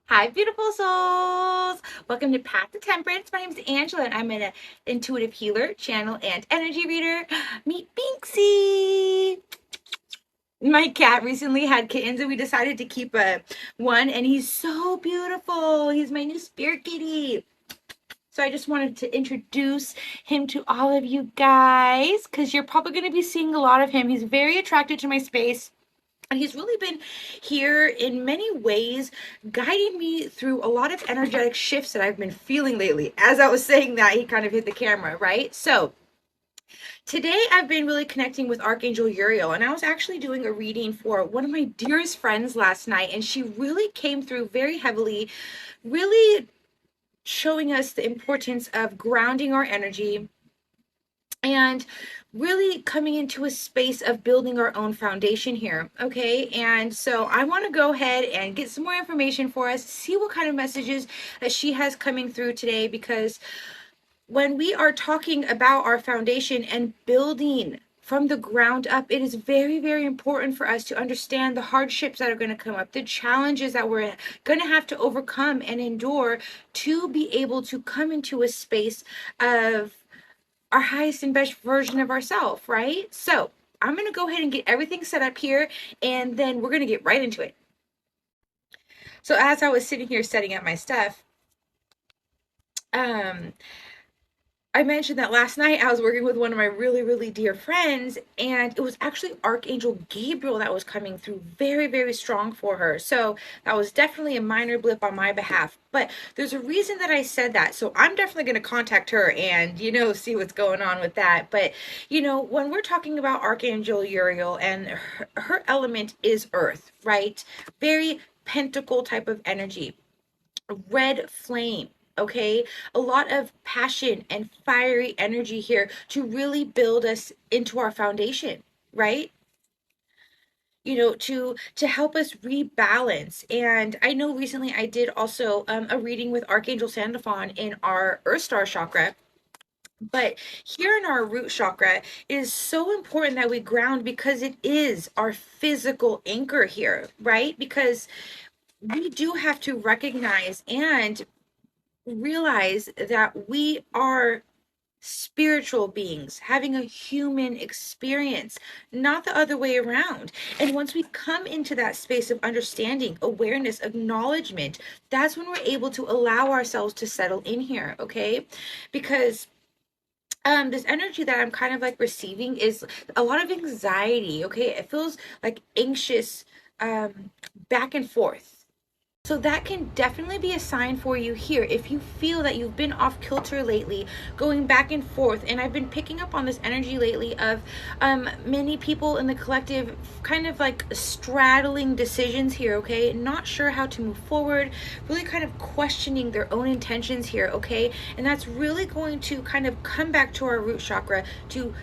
Hi, beautiful souls. Welcome to Path to Temperance. My name is Angela, and I'm an intuitive healer, channel, and energy reader. Meet Binksy. My cat recently had kittens, and we decided to keep one, and he's so beautiful. He's my new spirit kitty. So I just wanted to introduce him to all of you guys, because you're probably going to be seeing a lot of him. He's very attracted to my space. And he's really been here in many ways, guiding me through a lot of energetic shifts that I've been feeling lately. As I was saying that, he kind of hit the camera, right? So today I've been really connecting with Archangel Uriel, and I was actually doing a reading for one of my dearest friends last night, and she really came through very heavily, really showing us the importance of grounding our energy and really coming into a space of building our own foundation here. Okay, and so I want to go ahead and get some more information for us, see what kind of messages that she has coming through today, because when we are talking about our foundation and building from the ground up, it is very, very important for us to understand the hardships that are going to come up, the challenges that we're going to have to overcome and endure to be able to come into a space of our highest and best version of ourselves, right? So I'm going to go ahead and get everything set up here, and then we're going to get right into it. So as I was sitting here setting up my stuff, I mentioned that last night I was working with one of my really, really dear friends, and it was actually Archangel Gabriel that was coming through very, very strong for her. So that was definitely a minor blip on my behalf. But there's a reason that I said that. So I'm definitely going to contact her and, see what's going on with that. But, when we're talking about Archangel Uriel, and her element is earth, right? Very pentacle type of energy, red flame. Okay, a lot of passion and fiery energy here to really build us into our foundation, right? To help us rebalance. And I know recently I did also a reading with Archangel Sandalphon in our Earth Star chakra. But here in our root chakra, it is so important that we ground, because it is our physical anchor here, right? Because we do have to recognize and realize that we are spiritual beings having a human experience, not the other way around. And once we come into that space of understanding, awareness, acknowledgement, that's when we're able to allow ourselves to settle in here, okay? Because this energy that I'm kind of like receiving is a lot of anxiety, okay? It feels like anxious, back and forth. So that can definitely be a sign for you here. If you feel that you've been off kilter lately, going back and forth, and I've been picking up on this energy lately of many people in the collective kind of like straddling decisions here, okay? Not sure how to move forward, really kind of questioning their own intentions here, okay? And that's really going to kind of come back to our root chakra to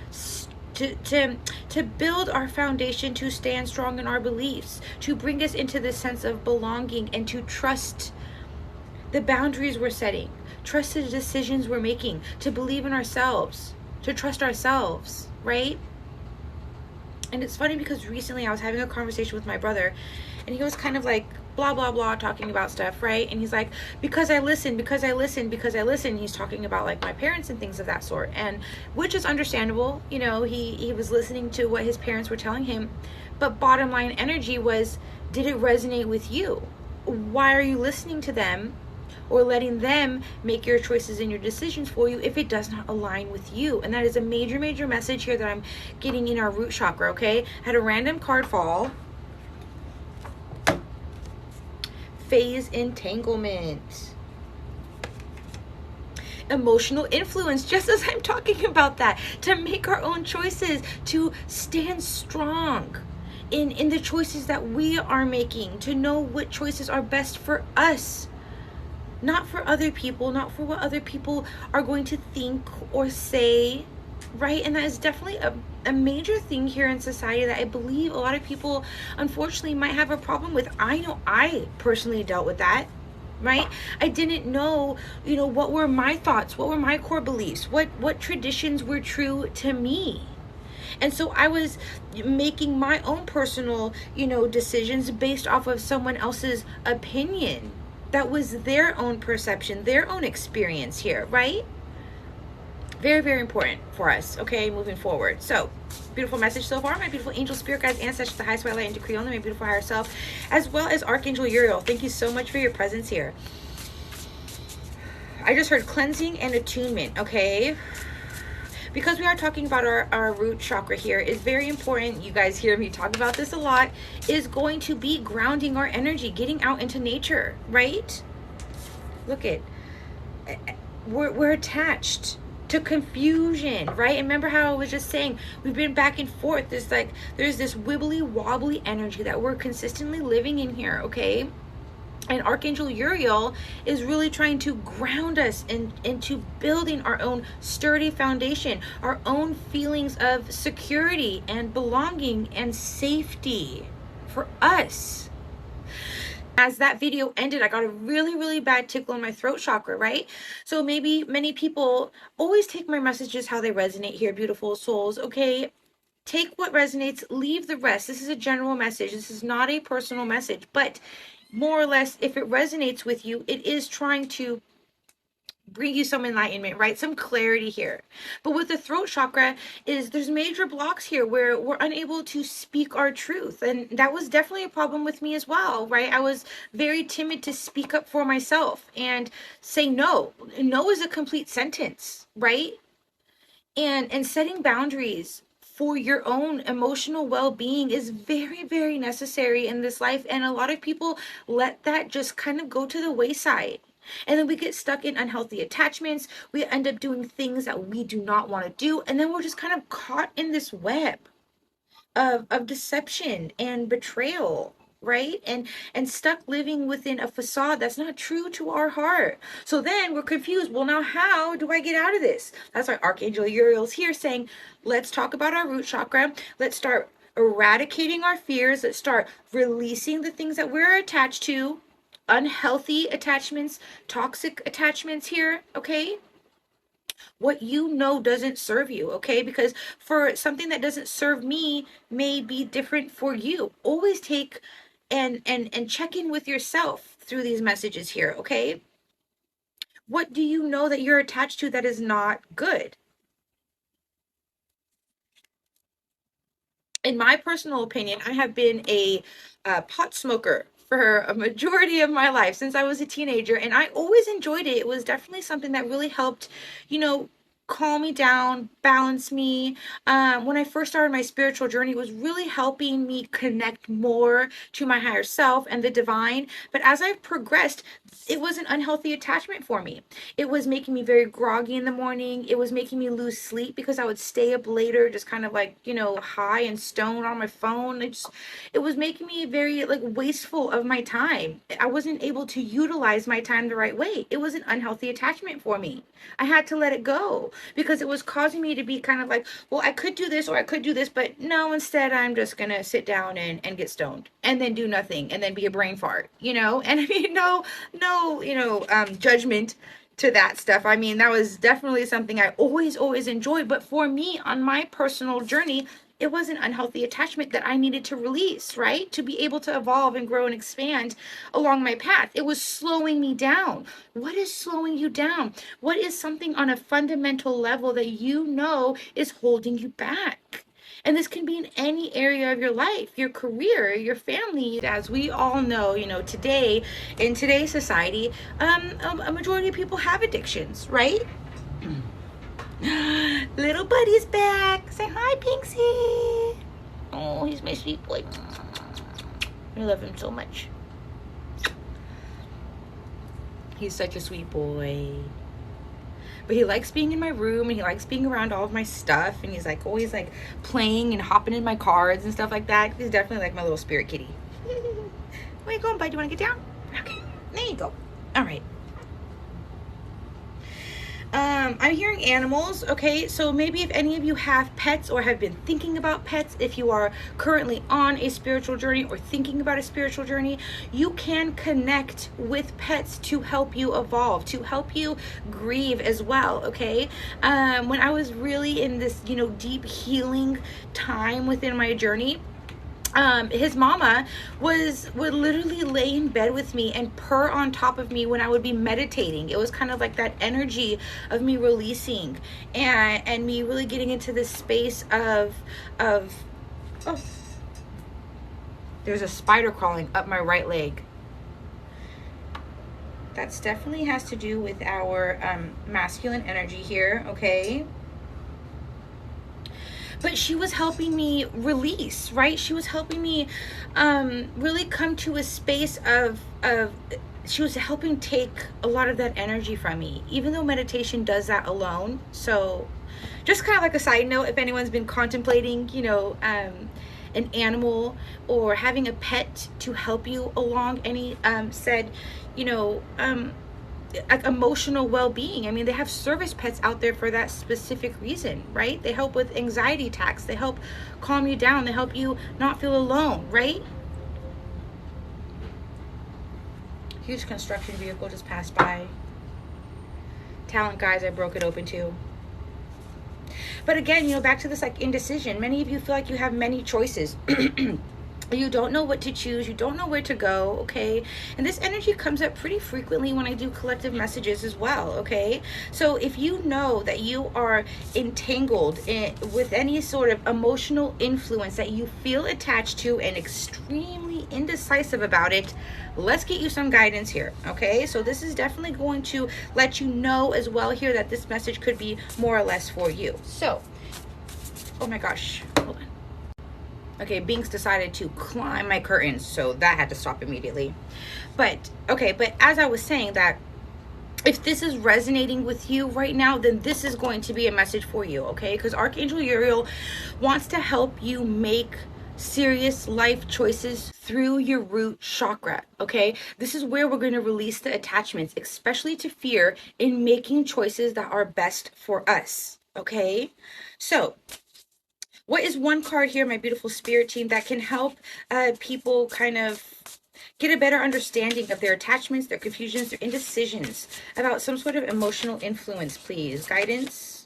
build our foundation, to stand strong in our beliefs, to bring us into this sense of belonging, and to trust the boundaries we're setting, trust the decisions we're making, to believe in ourselves, to trust ourselves, right? And it's funny because recently I was having a conversation with my brother, and he was kind of like blah blah blah talking about stuff, right? And he's like, because I listen, he's talking about like my parents and things of that sort, and which is understandable. He was listening to what his parents were telling him, but bottom line energy was, did it resonate with you? Why are you listening to them or letting them make your choices and your decisions for you if it does not align with you? And that is a major, major message here that I'm getting in our root chakra, okay? Had a random card fall. Phase entanglement. Emotional influence, just as I'm talking about that, to make our own choices, to stand strong in the choices that we are making, to know what choices are best for us, not for other people, not for what other people are going to think or say, right? And that is definitely a major thing here in society that I believe a lot of people unfortunately might have a problem with. I know I personally dealt with that, right? I didn't know, what were my thoughts, what were my core beliefs, what traditions were true to me. And so I was making my own personal, decisions based off of someone else's opinion. that was their own perception, their own experience here, right? Very, very important for us, okay, moving forward. So, beautiful message so far. My beautiful angel, spirit guides, ancestors, the highest way I light and decree only, my beautiful higher self, as well as Archangel Uriel. Thank you so much for your presence here. I just heard cleansing and attunement, okay? Because we are talking about our root chakra here, is very important. You guys hear me talk about this a lot, is going to be grounding our energy, getting out into nature, right? Look at, we're attached to confusion, right? And remember how I was just saying, we've been back and forth. There's this wibbly wobbly energy that we're consistently living in here, okay? And Archangel Uriel is really trying to ground us into building our own sturdy foundation, our own feelings of security and belonging and safety for us. As that video ended, I got a really, really bad tickle in my throat chakra, right? So maybe many people always take my messages how they resonate here, beautiful souls, okay? Take what resonates, leave the rest. This is a general message. This is not a personal message, but more or less, if it resonates with you, it is trying to bring you some enlightenment, right? Some clarity here. But with the throat chakra there's major blocks here where we're unable to speak our truth. And that was definitely a problem with me as well, right? I was very timid to speak up for myself and say no. No is a complete sentence, right? And setting boundaries for your own emotional well-being is very, very necessary in this life. And a lot of people let that just kind of go to the wayside. And then we get stuck in unhealthy attachments. We end up doing things that we do not want to do. And then we're just kind of caught in this web of deception and betrayal, right? And stuck living within a facade that's not true to our heart. So then we're confused. Well, now how do I get out of this? That's why Archangel Uriel's here saying, let's talk about our root chakra. Let's start eradicating our fears. Let's start releasing the things that we're attached to, unhealthy attachments, toxic attachments here, okay? What you know doesn't serve you, okay? Because for something that doesn't serve me may be different for you. Always take and check in with yourself through these messages here, okay? What do you know that you're attached to that is not good? In my personal opinion, I have been a pot smoker for a majority of my life since I was a teenager, and I always enjoyed it. It was definitely something that really helped, calm me down, balance me. When I first started my spiritual journey, it was really helping me connect more to my higher self and the divine. But as I've progressed, it was an unhealthy attachment for me. It was making me very groggy in the morning. It was making me lose sleep because I would stay up later, just kind of like, high and stoned on my phone. It was making me very wasteful of my time. I wasn't able to utilize my time the right way. It was an unhealthy attachment for me. I had to let it go because it was causing me to be kind of like, well, I could do this or I could do this, but no, instead I'm just going to sit down and get stoned and then do nothing and then be a brain fart, and I mean, no, judgment to that stuff. I mean, that was definitely something I always enjoyed. But for me, on my personal journey, it was an unhealthy attachment that I needed to release, right? To be able to evolve and grow and expand along my path. It was slowing me down. What is slowing you down? What is something on a fundamental level that is holding you back? And this can be in any area of your life, your career, your family. As we all know, today, in today's society, a majority of people have addictions, right? Little buddy's back. Say hi, Pinksy. Oh, he's my sweet boy. I love him so much. He's such a sweet boy. But he likes being in my room and he likes being around all of my stuff, and he's always playing and hopping in my cards and stuff like that. He's definitely my little spirit kitty. Where you going, bud? Do you want to get down? Okay, there you go. All right. I'm hearing animals, okay? So maybe if any of you have pets or have been thinking about pets, if you are currently on a spiritual journey or thinking about a spiritual journey, you can connect with pets to help you evolve, to help you grieve as well, okay? When I was really in this, deep healing time within my journey, his mama would literally lay in bed with me and purr on top of me when I would be meditating. It was kind of like that energy of me releasing and me really getting into this space of oh, there's a spider crawling up my right leg. That's definitely has to do with our masculine energy here, okay? But she was helping me release, right? She was helping me really come to a space of she was helping take a lot of that energy from me, even though meditation does that alone. So just kind of like a side note, if anyone's been contemplating, an animal or having a pet to help you along any said, like emotional well-being. I mean, they have service pets out there for that specific reason, right? They help with anxiety attacks, they help calm you down, they help you not feel alone, right? Huge construction vehicle just passed by. Talent, guys, I broke it open too. But again, back to this like indecision. Many of you feel like you have many choices. You don't know what to choose, you don't know where to go, okay? And this energy comes up pretty frequently when I do collective messages as well, okay? So if you know that you are entangled with any sort of emotional influence that you feel attached to and extremely indecisive about it, let's get you some guidance here, okay? So this is definitely going to let you know as well here that this message could be more or less for you. So, oh my gosh, hold on. Okay, Binks decided to climb my curtains, so that had to stop immediately. But as I was saying, that if this is resonating with you right now, then this is going to be a message for you, okay? Because Archangel Uriel wants to help you make serious life choices through your root chakra, okay? This is where we're going to release the attachments, especially to fear, in making choices that are best for us, okay? So what is one card here, my beautiful spirit team, that can help people kind of get a better understanding of their attachments, their confusions, their indecisions about some sort of emotional influence, please? Guidance.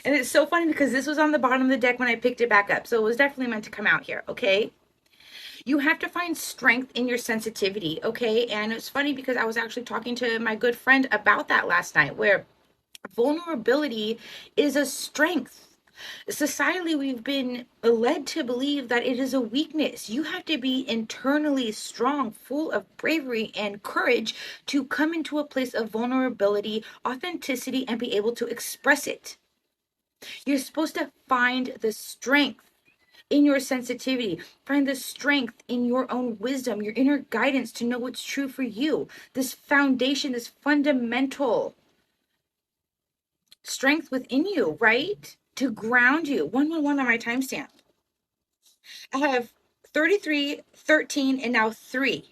And it's so funny because this was on the bottom of the deck when I picked it back up. So it was definitely meant to come out here, okay? You have to find strength in your sensitivity, okay? And it's funny because I was actually talking to my good friend about that last night, where vulnerability is a strength. Societally, we've been led to believe that it is a weakness. You have to be internally strong, full of bravery and courage to come into a place of vulnerability, authenticity, and be able to express it. You're supposed to find the strength in your sensitivity, find the strength in your own wisdom, your inner guidance to know what's true for you. This foundation, this fundamental strength within you, right? To ground you. 111 on my timestamp. I have 33, 13, and now 3.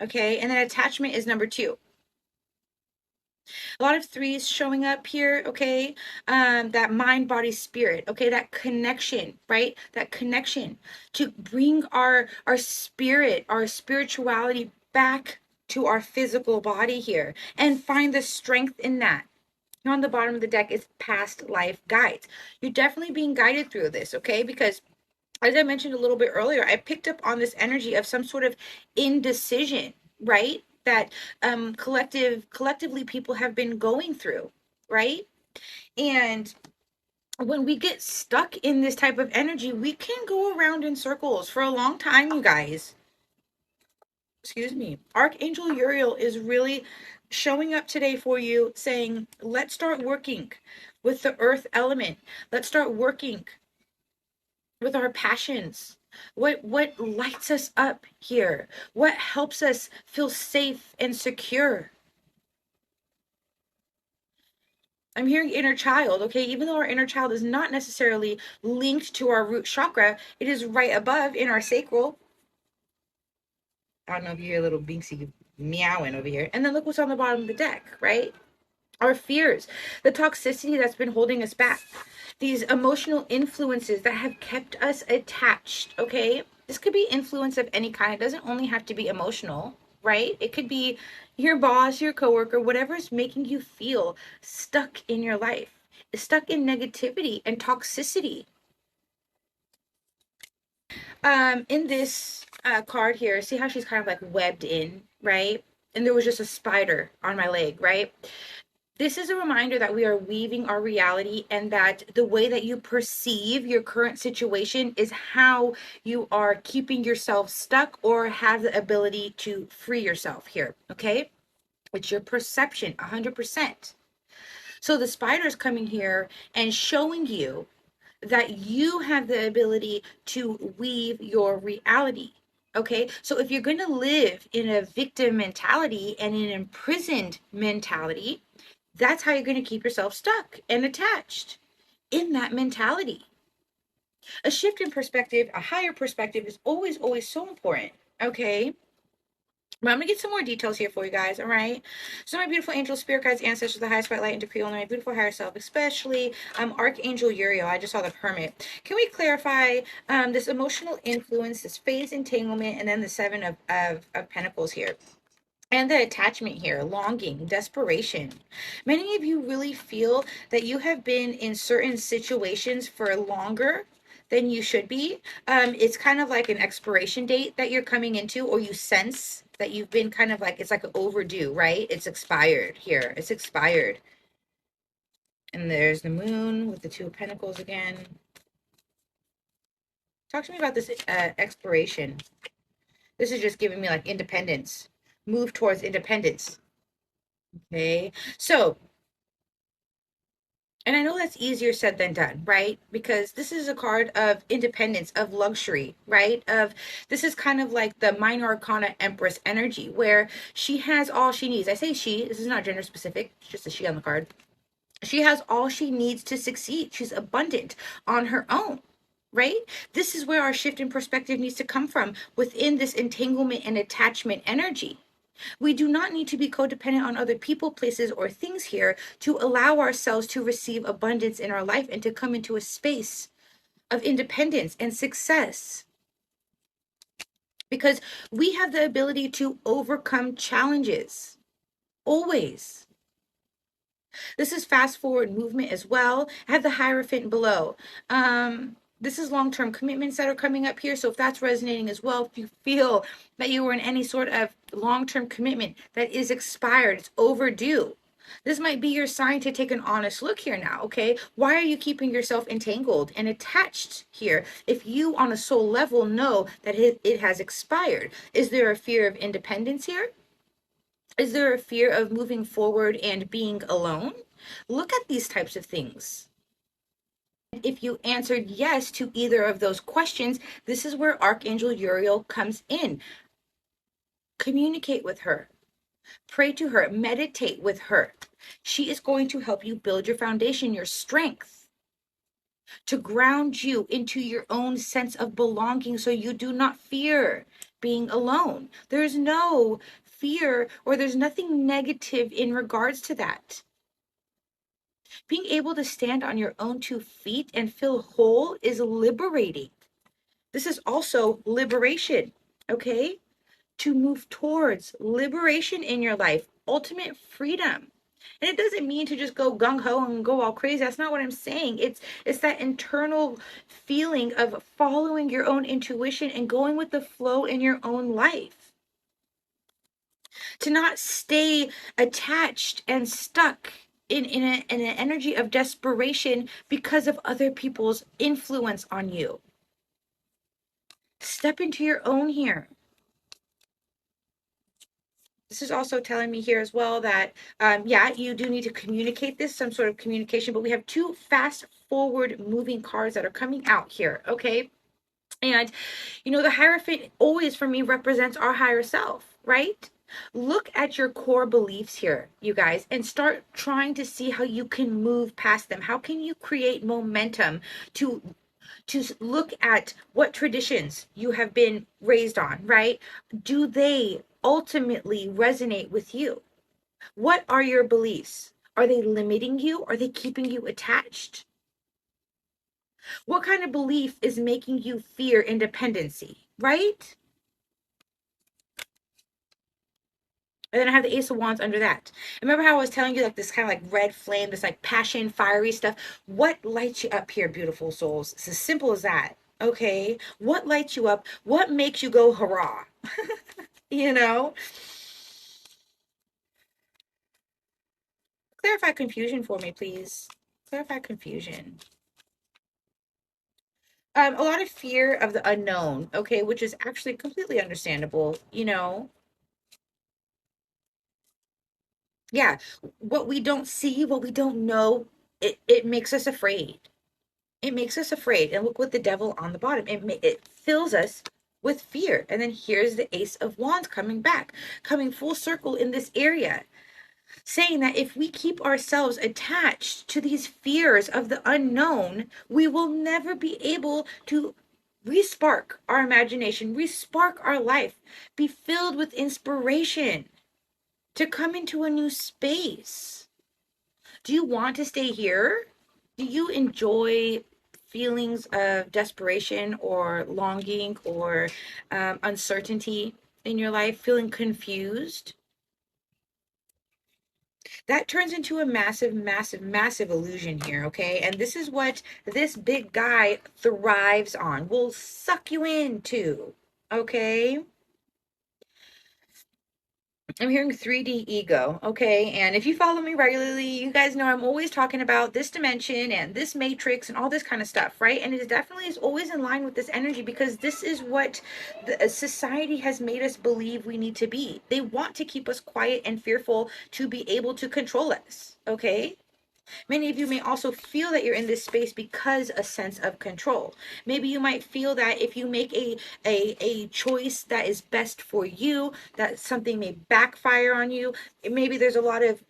Okay, and then attachment is number 2. A lot of 3s showing up here, okay? That mind, body, spirit, okay? That connection, right? That connection to bring our spirit, our spirituality back to our physical body here and find the strength in that. On the bottom of the deck is past life guides. You're definitely being guided through this, okay? Because as I mentioned a little bit earlier, I picked up on this energy of some sort of indecision, right? That collectively people have been going through, right? And when we get stuck in this type of energy, we can go around in circles for a long time, you guys. Excuse me. Archangel Uriel is really showing up today for you, saying, let's start working with the earth element. Let's start working with our passions. What lights us up here? What helps us feel safe and secure? I'm hearing inner child, okay? Even though our inner child is not necessarily linked to our root chakra, it is right above in our sacral. I don't know if you hear a little Binksy meowing over here. And then look what's on the bottom of the deck, right? Our fears, the toxicity that's been holding us back, these emotional influences that have kept us attached, okay? This could be influence of any kind. It doesn't only have to be emotional, right? It could be your boss, your coworker, whatever's making you feel stuck in your life, stuck in negativity and toxicity. In this card here, see how she's kind of like webbed in, right? And there was just a spider on my leg, right? This is a reminder that we are weaving our reality, and that the way that you perceive your current situation is how you are keeping yourself stuck or have the ability to free yourself here, okay? It's your perception, 100%. So the spider is coming here and showing you that you have the ability to weave your reality. Okay, so if you're going to live in a victim mentality and an imprisoned mentality, that's how you're going to keep yourself stuck and attached in that mentality. A shift in perspective, a higher perspective, is always, always so important. Okay, but I'm gonna get some more details here for you guys, all right? So my beautiful angel, spirit guides, ancestors, the highest white light, and decree on my beautiful higher self, especially Archangel Uriel. I just saw the hermit. Can we clarify this emotional influence, this phase entanglement, and then the seven of pentacles here? And the attachment here, longing, desperation. Many of you really feel that you have been in certain situations for longer than you should be. It's kind of like an expiration date that you're coming into, or you sense that you've been kind of like, it's like overdue, right? It's expired here. It's expired. And there's the moon with the two of pentacles again. Talk to me about this expiration. This is just giving me like independence. Move towards independence. Okay. So, and I know that's easier said than done, right? Because this is a card of independence, of luxury, right? Of this is kind of like the minor arcana empress energy, where she has all she needs. I say she, this is not gender specific, it's just a she on the card. She has all she needs to succeed. She's abundant on her own, right? This is where our shift in perspective needs to come from, within this entanglement and attachment energy. We do not need to be codependent on other people, places, or things here to allow ourselves to receive abundance in our life and to come into a space of independence and success. Because we have the ability to overcome challenges. Always. This is fast forward movement as well. I have the Hierophant below. This is long-term commitments that are coming up here. So if that's resonating as well, if you feel that you were in any sort of long-term commitment that is expired, it's overdue, this might be your sign to take an honest look here now, okay? Why are you keeping yourself entangled and attached here if you on a soul level know that it has expired? Is there a fear of independence here? Is there a fear of moving forward and being alone? Look at these types of things. If you answered yes to either of those questions, this is where Archangel Uriel comes in. Communicate with her. Pray to her. Meditate with her. She is going to help you build your foundation, your strength, to ground you into your own sense of belonging so you do not fear being alone. There's no fear, or there's nothing negative in regards to that. Being able to stand on your own 2 feet and feel whole is liberating. This is also liberation, okay? To move towards liberation in your life, ultimate freedom. And it doesn't mean to just go gung-ho and go all crazy. That's not what I'm saying. It's that internal feeling of following your own intuition and going with the flow in your own life. To not stay attached and stuck in an energy of desperation because of other people's influence on you. Step into your own here. This is also telling me here as well that, yeah, you do need to communicate this, some sort of communication, but we have 2 fast forward moving cards that are coming out here, okay? And, you know, the Hierophant always, for me, represents our higher self, right? Look at your core beliefs here, you guys, and start trying to see how you can move past them. How can you create momentum to look at what traditions you have been raised on, right? Do they ultimately resonate with you? What are your beliefs? Are they limiting you? Are they keeping you attached? What kind of belief is making you fear independency, right? And then I have the Ace of Wands under that. Remember how I was telling you, like, this kind of like red flame, this like passion, fiery stuff? What lights you up here, beautiful souls? It's as simple as that. Okay? What lights you up? What makes you go hurrah? You know? Clarify confusion for me, please. Clarify confusion. A lot of fear of the unknown, okay, which is actually completely understandable, you know. Yeah, what we don't see, what we don't know, it makes us afraid. It makes us afraid. And look with the devil on the bottom. It fills us with fear. And then here's the Ace of Wands coming back, coming full circle in this area, saying that if we keep ourselves attached to these fears of the unknown, we will never be able to respark our imagination, respark our life, be filled with inspiration to come into a new space. Do you want to stay here? Do you enjoy feelings of desperation or longing or uncertainty in your life, feeling confused? That turns into a massive, massive, massive illusion here, okay? And this is what this big guy thrives on, will suck you into, okay? I'm hearing 3D ego, okay? And if you follow me regularly, you guys know I'm always talking about this dimension and this matrix and all this kind of stuff, right? And it definitely is always in line with this energy because this is what the society has made us believe we need to be. They want to keep us quiet and fearful to be able to control us, okay? Many of you may also feel that you're in this space because a sense of control. Maybe you might feel that if you make a choice that is best for you, that something may backfire on you. Maybe there's a lot of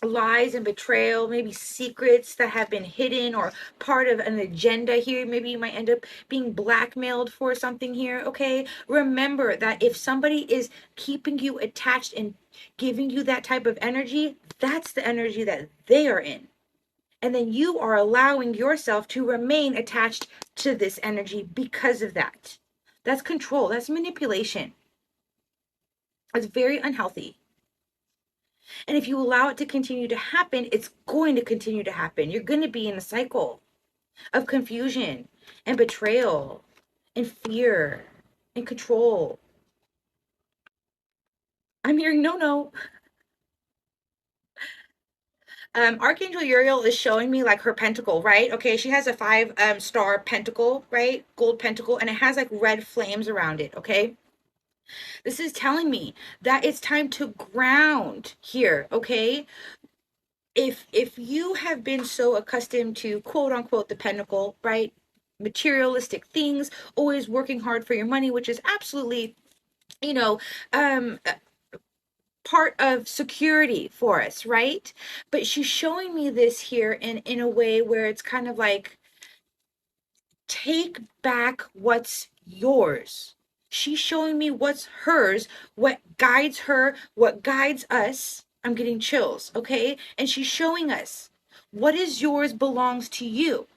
lies and betrayal, maybe secrets that have been hidden or part of an agenda here. Maybe you might end up being blackmailed for something here. Okay, remember that if somebody is keeping you attached and giving you that type of energy, that's the energy that they are in. And then you are allowing yourself to remain attached to this energy because of that. That's control. That's manipulation. It's very unhealthy. And if you allow it to continue to happen, it's going to continue to happen. You're going to be in a cycle of confusion and betrayal and fear and control. I'm hearing no, no. Archangel Uriel is showing me like her pentacle, right? Okay, she has a five star pentacle, right? Gold pentacle, and it has like red flames around it, okay? This is telling me that it's time to ground here, okay? If you have been so accustomed to quote unquote the pentacle, right? Materialistic things, always working hard for your money, which is absolutely, you know, um part of security for us, right? But she's showing me this here in a way where it's kind of like take back what's yours. She's showing me what's hers, what guides her, what guides us. I'm getting chills, okay? And she's showing us what is yours belongs to you.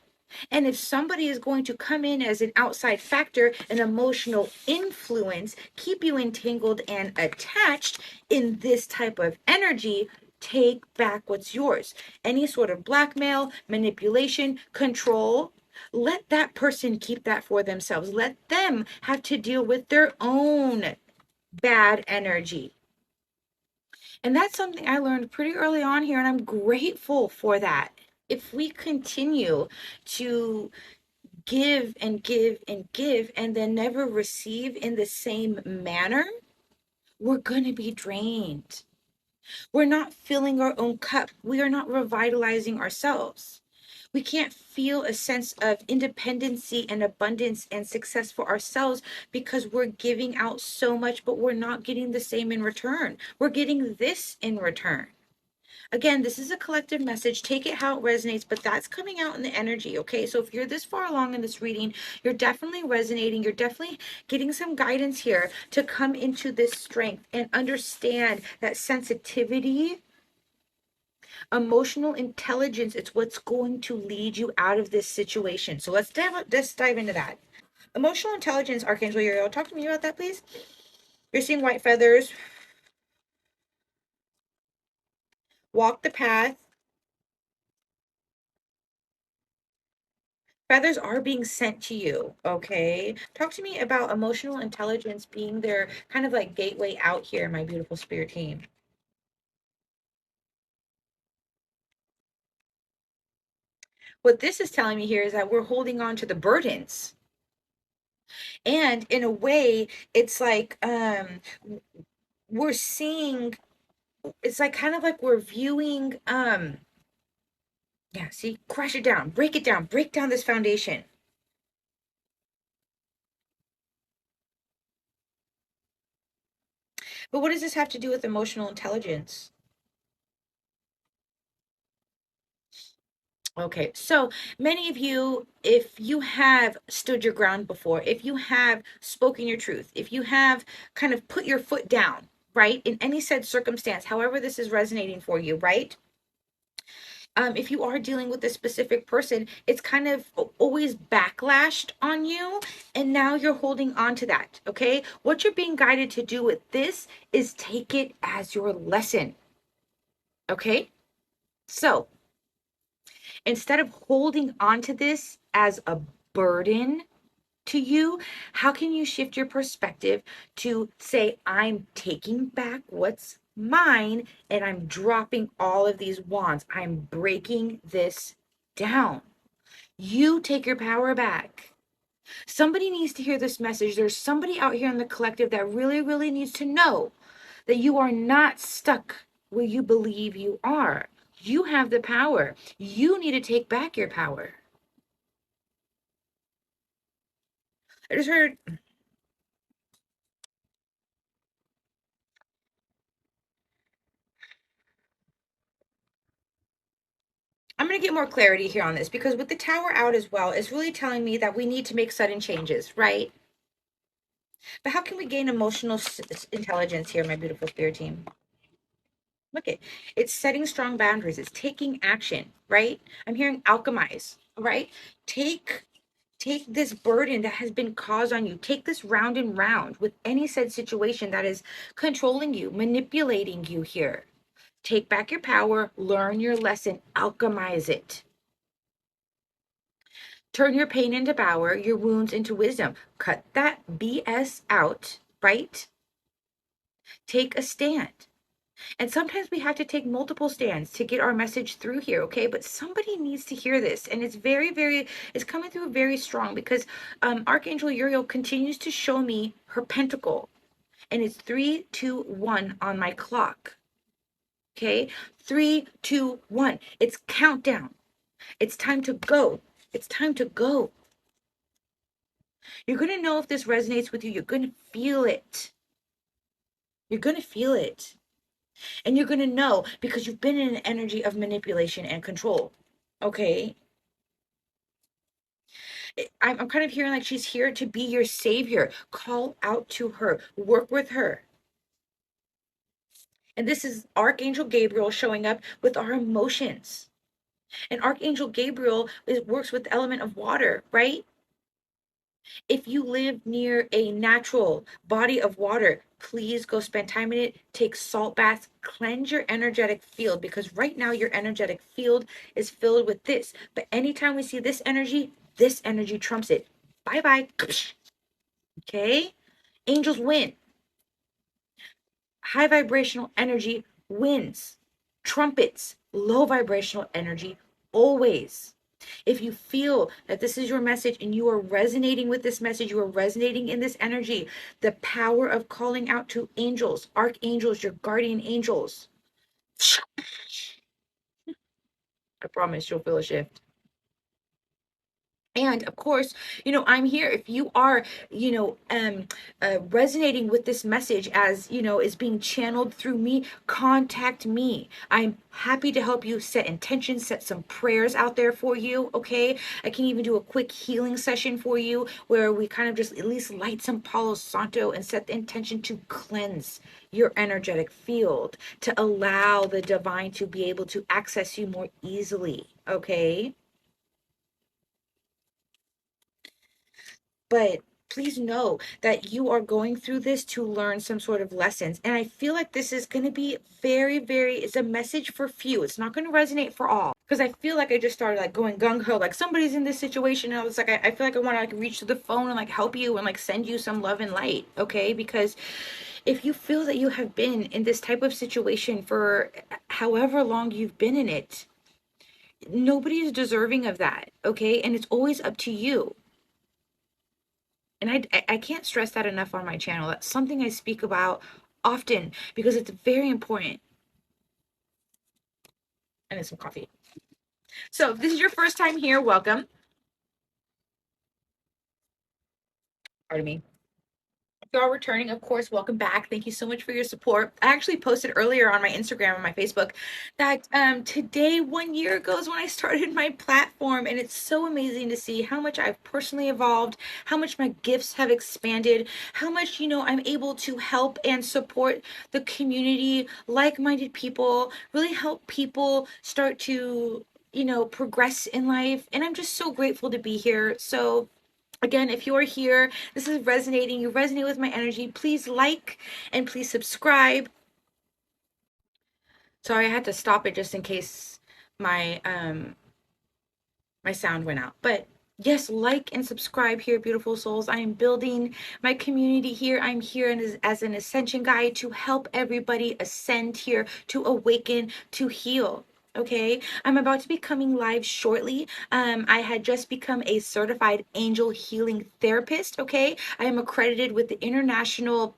And if somebody is going to come in as an outside factor, an emotional influence, keep you entangled and attached in this type of energy, take back what's yours. Any sort of blackmail, manipulation, control, let that person keep that for themselves. Let them have to deal with their own bad energy. And that's something I learned pretty early on here, and I'm grateful for that. If we continue to give and give and give and then never receive in the same manner, we're going to be drained. We're not filling our own cup. We are not revitalizing ourselves. We can't feel a sense of independency and abundance and success for ourselves because we're giving out so much, but we're not getting the same in return. We're getting this in return. Again, this is a collective message. Take it how it resonates, but that's coming out in the energy, okay? So if you're this far along in this reading, you're definitely resonating. You're definitely getting some guidance here to come into this strength and understand that sensitivity, emotional intelligence, it's what's going to lead you out of this situation. So let's dive into that. Emotional intelligence, Archangel Uriel, talk to me about that, please. You're seeing white feathers. Walk the path. Feathers are being sent to you, okay? Talk to me about emotional intelligence being their kind of like gateway out here, my beautiful spirit team. What this is telling me here is that we're holding on to the burdens. And in a way, it's like we're seeing, it's like kind of like we're viewing yeah, see, crash it down, break down this foundation. But what does this have to do with emotional intelligence? Okay, so many of you, if you have stood your ground before, if you have spoken your truth, if you have kind of put your foot down, right, in any said circumstance, however this is resonating for you, right? If you are dealing with a specific person, it's kind of always backlashed on you, and now you're holding on to that. Okay, what you're being guided to do with this is take it as your lesson. Okay, so instead of holding on to this as a burden to you, how can you shift your perspective to say, I'm taking back what's mine and I'm dropping all of these wands. I'm breaking this down. You take your power back. Somebody needs to hear this message. There's somebody out here in the collective that really, really needs to know that you are not stuck where you believe you are. You have the power. You need to take back your power. I just heard, I'm going to get more clarity here on this because with the tower out as well, it's really telling me that we need to make sudden changes, right? But how can we gain emotional intelligence here, my beautiful spirit team? Look at it's setting strong boundaries. It's taking action, right? I'm hearing alchemize, right? Take take this burden that has been caused on you. Take this round and round with any said situation that is controlling you, manipulating you here. Take back your power, learn your lesson, alchemize it. Turn your pain into power, your wounds into wisdom. Cut that BS out, right? Take a stand. And sometimes we have to take multiple stands to get our message through here, okay? But somebody needs to hear this. And it's very, very, it's coming through very strong because Archangel Uriel continues to show me her pentacle. And it's 3, 2, 1 on my clock. Okay? 3, 2, 1. It's countdown. It's time to go. It's time to go. You're going to know if this resonates with you. You're going to feel it. You're going to feel it. And you're going to know because you've been in an energy of manipulation and control. Okay. I'm kind of hearing like she's here to be your savior. Call out to her, work with her. And this is Archangel Gabriel showing up with our emotions. And Archangel Gabriel works with the element of water, right? If you live near a natural body of water, please go spend time in it. Take salt baths, cleanse your energetic field because right now your energetic field is filled with this. But anytime we see this energy trumps it. Bye bye. Okay? Angels win. High vibrational energy wins. Trumpets, low vibrational energy always. If you feel that this is your message and you are resonating with this message, you are resonating in this energy, the power of calling out to angels, archangels, your guardian angels. I promise you'll feel a shift. And of course, I'm here. If you are, resonating with this message as, is being channeled through me, contact me. I'm happy to help you set intentions, set some prayers out there for you. Okay. I can even do a quick healing session for you where we kind of just at least light some Palo Santo and set the intention to cleanse your energetic field to allow the divine to be able to access you more easily. Okay. But please know that you are going through this to learn some sort of lessons. And I feel like this is going to be it's a message for few. It's not going to resonate for all. Because I feel like I just started like going gung ho, like somebody's in this situation. And I was like, I feel like I want to like reach to the phone and like help you and like send you some love and light. Okay. Because if you feel that you have been in this type of situation for however long you've been in it, nobody is deserving of that. Okay. And it's always up to you. And I can't stress that enough on my channel. That's something I speak about often because it's very important. And it's some coffee. So if this is your first time here, welcome. Pardon me. If you are returning, of course, welcome back. Thank you so much for your support. I actually posted earlier on my Instagram and my Facebook that today 1 year ago is when I started my platform, and it's so amazing to see how much I've personally evolved, how much my gifts have expanded, how much, I'm able to help and support the community, like-minded people, really help people start to, progress in life. And I'm just so grateful to be here. So again, if you are here, this is resonating, you resonate with my energy, please like and please subscribe. Sorry, I had to stop it just in case my my sound went out. But yes, like and subscribe here, beautiful souls. I am building my community here. I'm here as an ascension guide to help everybody ascend here, to awaken, to heal. Okay, I'm about to be coming live shortly. I had just become a certified angel healing therapist. Okay, I am accredited with the International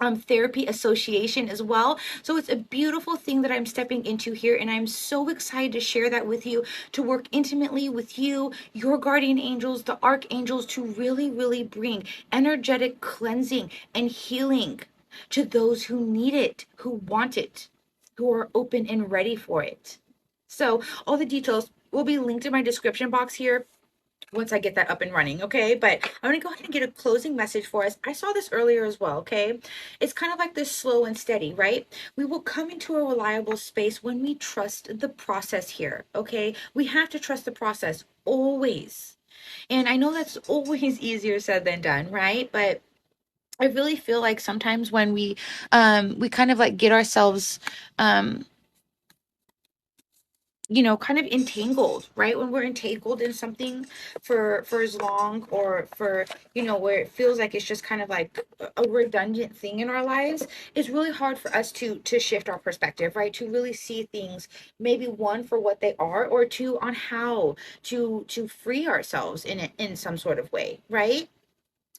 Therapy Association as well. So it's a beautiful thing that I'm stepping into here, and I'm so excited to share that with you, to work intimately with you, your guardian angels, the archangels, to really, really bring energetic cleansing and healing to those who need it, who want it, who are open and ready for it. So all the details will be linked in my description box here once I get that up and running, okay? But I'm gonna go ahead and get a closing message for us. I saw this earlier as well, okay? It's kind of like this slow and steady, right? We will come into a reliable space when we trust the process here, okay? We have to trust the process always. And I know that's always easier said than done, right? But I really feel like sometimes when we kind of like get ourselves kind of entangled, right? When we're entangled in something for as long, or for, where it feels like it's just kind of like a redundant thing in our lives, it's really hard for us to shift our perspective, right? To really see things, maybe one, for what they are, or two, on how to free ourselves in it in some sort of way, right?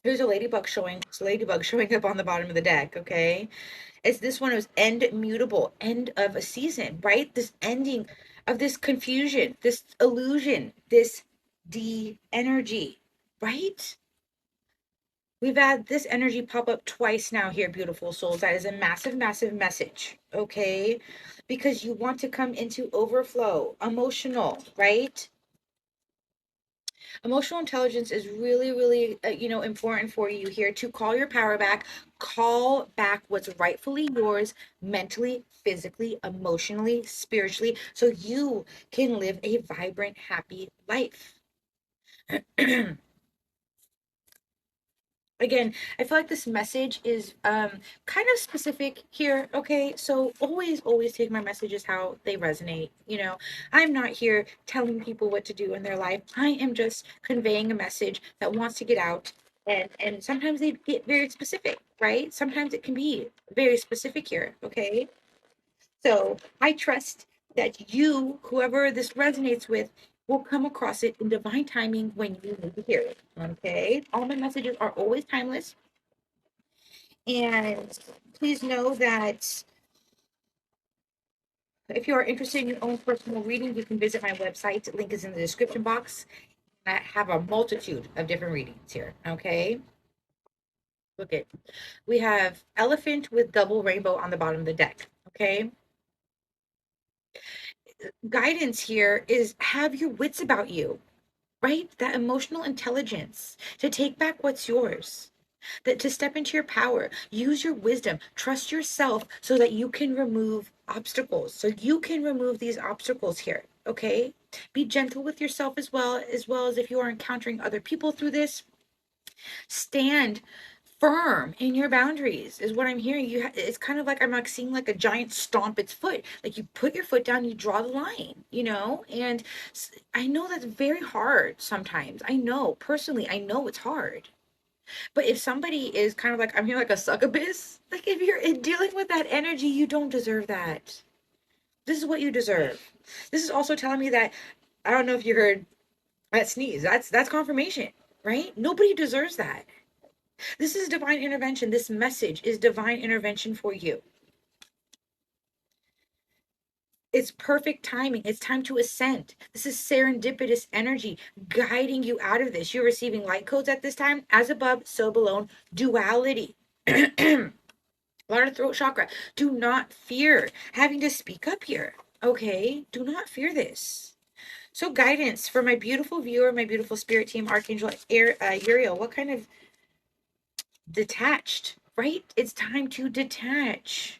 There's a ladybug showing, it's a ladybug showing up on the bottom of the deck, okay? It's this one was end mutable, end of a season, right? This ending of this confusion, this illusion, this de-energy, right? We've had this energy pop up twice now here, beautiful souls. That is a massive, massive message, okay? Because you want to come into overflow, emotional, right? Emotional intelligence is really, really, important for you here to call your power back, call back what's rightfully yours, mentally, physically, emotionally, spiritually, so you can live a vibrant, happy life. Again, I feel like this message is kind of specific here, okay? So always take my messages how they resonate. I'm not here telling people what to do in their life. I am just conveying a message that wants to get out. And sometimes they get very specific, right? Sometimes it can be very specific here, okay? So I trust that you, whoever this resonates with, will come across it in divine timing when you need to hear it. Okay. All my messages are always timeless. And please know that if you are interested in your own personal reading, you can visit my website. The link is in the description box. I have a multitude of different readings here. Okay. Look at, we have elephant with double rainbow on the bottom of the deck. Okay. Guidance here is have your wits about you, right? That emotional intelligence to take back what's yours, that to step into your power, use your wisdom, trust yourself so that you can remove obstacles. So you can remove these obstacles here, okay? Be gentle with yourself as well as if you are encountering other people through this. Stand firm in your boundaries is what I'm hearing. It's kind of like I'm like seeing like a giant stomp its foot. Like you put your foot down, you draw the line, and I know that's very hard sometimes. I know personally, I know it's hard. But if somebody is kind of like, I'm here like a succubus, like if you're dealing with that energy, you don't deserve that. This is what you deserve. This is also telling me that, I don't know if you heard that sneeze. That's confirmation, right? Nobody deserves that. This is divine intervention. This message is divine intervention for you. It's perfect timing. It's time to ascend. This is serendipitous energy guiding you out of this. You're receiving light codes at this time. As above, so below. Duality. A lot of throat chakra. Do not fear having to speak up here. Okay? Do not fear this. So guidance for my beautiful viewer, my beautiful spirit team, Archangel Uriel. What kind of detached, right? It's time to detach.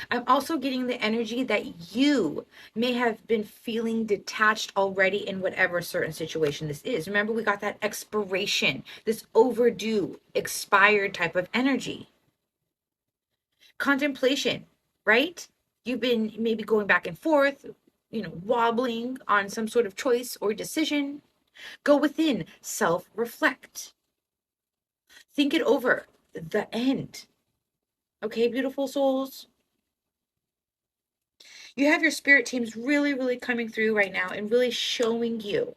I'm also getting the energy that you may have been feeling detached already in whatever certain situation this is. Remember, we got that expiration, this overdue, expired type of energy. Contemplation, right? You've been maybe going back and forth, wobbling on some sort of choice or decision. Go within, self-reflect. Think it over. The end. Okay, beautiful souls? You have your spirit teams really, really coming through right now and really showing you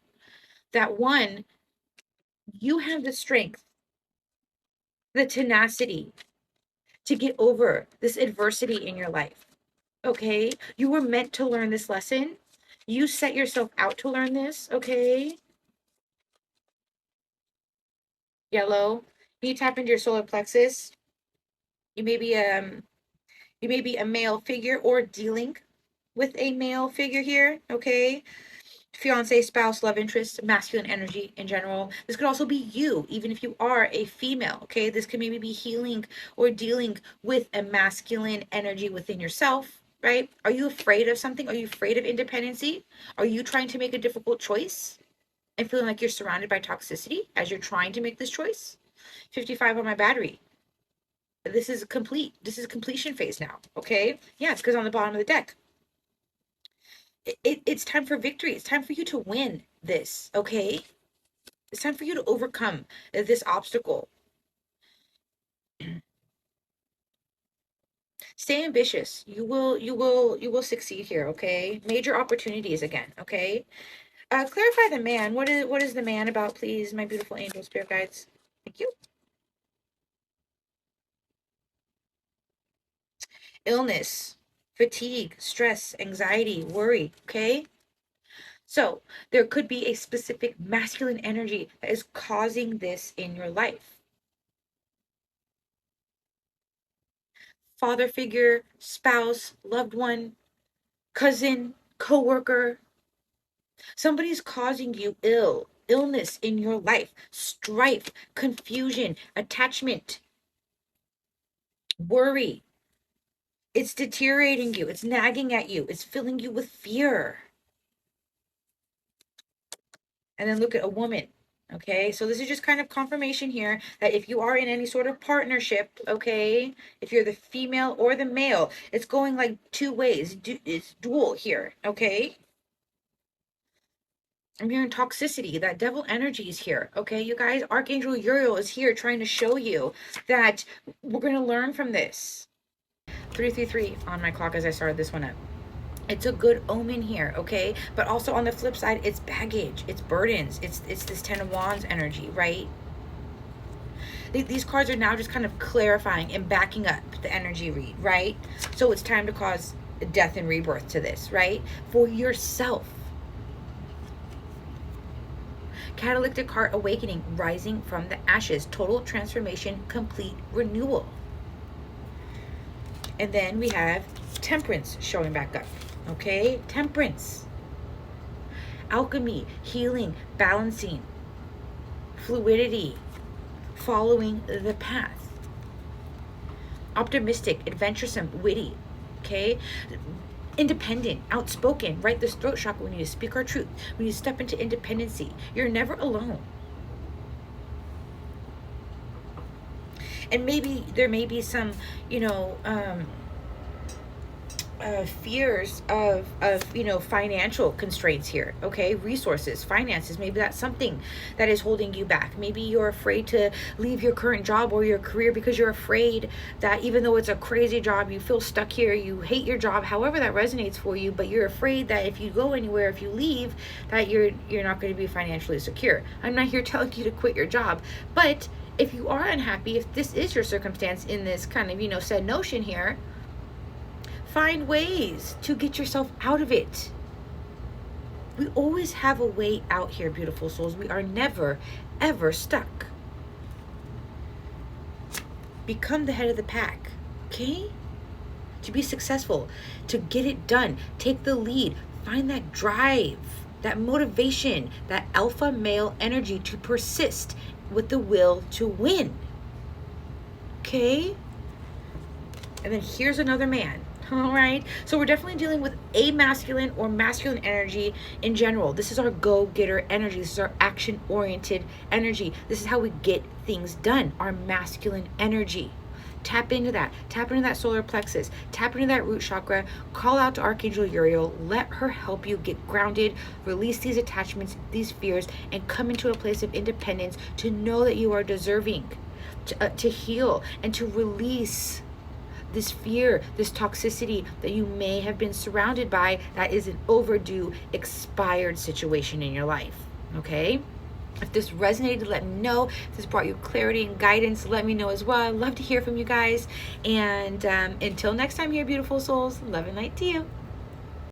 that, one, you have the strength, the tenacity to get over this adversity in your life. Okay? You were meant to learn this lesson. You set yourself out to learn this. Okay? Yellow. You tap into your solar plexus. You may be a male figure or dealing with a male figure here. Okay? Fiance, spouse, love interest, masculine energy in general. This could also be you, even if you are a female, okay? This could maybe be healing or dealing with a masculine energy within yourself, right? Are you afraid of something? Are you afraid of independency? Are you trying to make a difficult choice and feeling like you're surrounded by toxicity as you're trying to make this choice? 55 on my battery. This is complete. This is completion phase now, okay? Yeah, it's because on the bottom of the deck. It's time for victory. It's time for you to win this, okay? It's time for you to overcome this obstacle. Stay ambitious. You will succeed here, okay? Major opportunities again, okay? Clarify the man. What is the man about, please, my beautiful angel spirit guides? Thank you. Illness, fatigue, stress, anxiety, worry, okay? So there could be a specific masculine energy that is causing this in your life. Father figure, spouse, loved one, cousin, coworker. Somebody's causing you illness in your life, strife, confusion, attachment, worry. It's deteriorating you. It's nagging at you. It's filling you with fear. And then look at a woman. Okay, so this is just kind of confirmation here that if you are in any sort of partnership, okay, if you're the female or the male, it's going like two ways. It's dual here, okay? I'm hearing toxicity. That devil energy is here, okay, you guys? Archangel Uriel is here trying to show you that we're going to learn from this. 333 on my clock as I started this one up. It's a good omen here, okay? But also on the flip side, it's baggage, it's burdens, it's this Ten of Wands energy, right? These cards are now just kind of clarifying and backing up the energy read, right? So it's time to cause death and rebirth to this, right? For yourself. Catalytic heart awakening, rising from the ashes, total transformation, complete renewal. And then we have Temperance showing back up. Okay, Temperance, alchemy, healing, balancing, fluidity, following the path, optimistic, adventuresome, witty. Okay, independent, outspoken, right? This throat chakra, we need to speak our truth. We need to step into independency. You're never alone. And maybe there may be some, fears of financial constraints here. Okay, resources, finances, maybe that's something that is holding you back. Maybe you're afraid to leave your current job or your career because you're afraid that even though it's a crazy job, you feel stuck here, you hate your job, however that resonates for you, but you're afraid that if you go anywhere, if you leave, that you're not going to be financially secure. I'm not here telling you to quit your job, but if you are unhappy, if this is your circumstance in this kind of said notion here, find ways to get yourself out of it. We always have a way out here, beautiful souls. We are never, ever stuck. Become the head of the pack, okay? To be successful, to get it done, take the lead, find that drive, that motivation, that alpha male energy to persist with the will to win, okay? And then here's another man. All right, so we're definitely dealing with a masculine or masculine energy in general. This is our go-getter energy. This is our action-oriented energy. This is how we get things done, our masculine energy. Tap into that. Tap into that solar plexus. Tap into that root chakra. Call out to Archangel Uriel. Let her help you get grounded, release these attachments, these fears, and come into a place of independence to know that you are deserving, to heal, and to release this fear, this toxicity that you may have been surrounded by that is an overdue, expired situation in your life, okay? If this resonated, let me know. If this brought you clarity and guidance, let me know as well. I'd love to hear from you guys. And until next time here, beautiful souls, love and light to you.